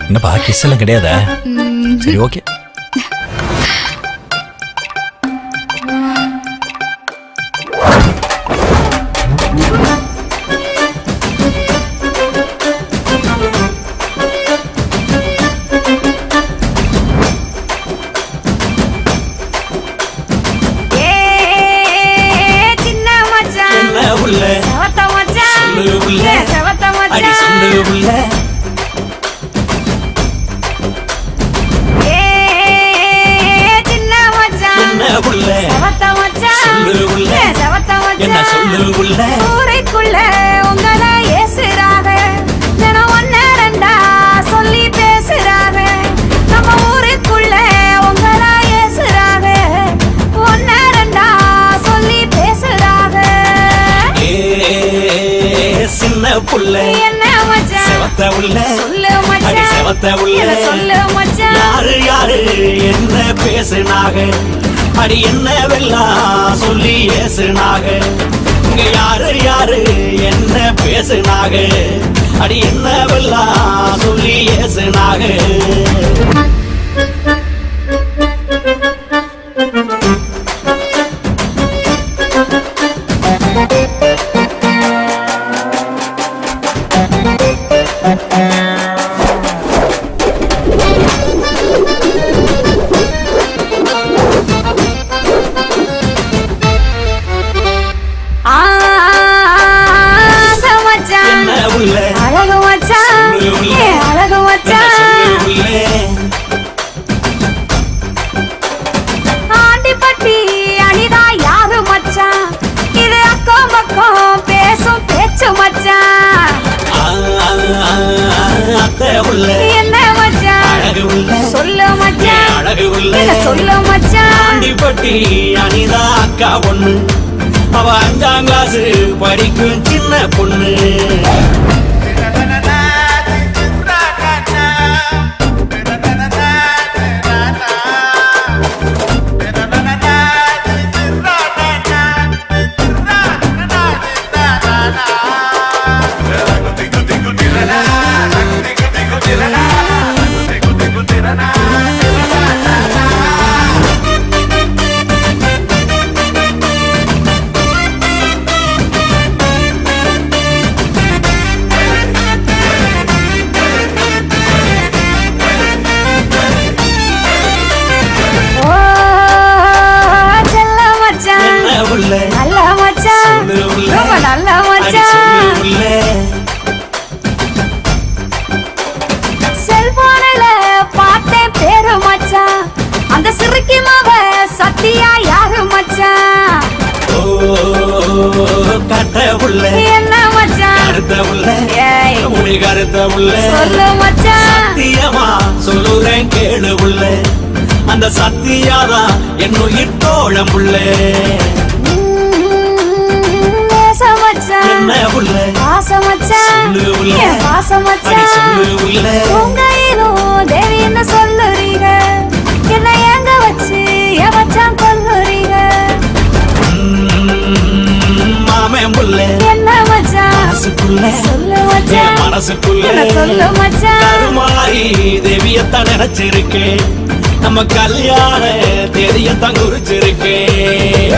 என்னப்பா கிஸ் எல்லாம் கிடையாதா? சரி ஓகே. ஊரைக்குள்ள உங்களை ஏசுறாக, தினம் ஒன்னு ரெண்டா சொல்லி பேசுறாக. நம்ம ஊருக்குள்ள உங்களை ஏசுறாக, ஒன்னு ரெண்டா சொல்லி பேசுறாக. சின்ன புள்ள என்ன மச்சான் செவத்த உள்ள சொல்லு மச்சான், செவத்த உள்ள சொல்லு மச்சான். யாரு யாரு என்ன பேசுனாக, அடி என்னவெல்லாம் சொல்லி ஏசுனாக. இங்க யாரு யாரு என்ன பேசுனாக, அடி என்னவெல்லாம் சொல்லி ஏசுனாக. அழகு மச்சான், அழகு மச்சான். ஆண்டிப்பட்டி அனிதா யாரு மச்சான், இது அக்கம் பக்கம் பேசும் பேச்சு மச்சான். என்ன மச்சான் சொல்லு மச்சான், சொல்லு மச்சான். ஆண்டிப்பட்டி அனிதா அக்கா பொண்ணு, அவ 5ஆம் கிளாஸ் படிக்கும் சின்ன பொண்ணு. நல்ல மச்சான், ரொம்ப நல்ல மச்சான். செல்போனில பார்த்தேன் பேரு மச்சான், அந்த சிறுக்கி மாவ சத்தியா யாரு மச்சான். என்ன மச்சான் சொல்லு மச்சான். சத்தியமா சொல்லுறேன் கேளு உள்ள, அந்த சத்தியாதான் என்னுயிர் தோழம் உள்ள. தேவின்னு சொல்லுறீங்க, என்ன எங்க வச்சு எவச்சான் கொல்லுறீங்க. மாமன் புள்ள என்ன மச்சான் சொல்லு மச்சான், மனசுக்குள்ள சொல்லு மச்சான். கருமாரி தேவியத்தான் நினைச்சிருக்கேன், நம்ம கல்யாண தேதியத்தான் குறிச்சிருக்கேன்.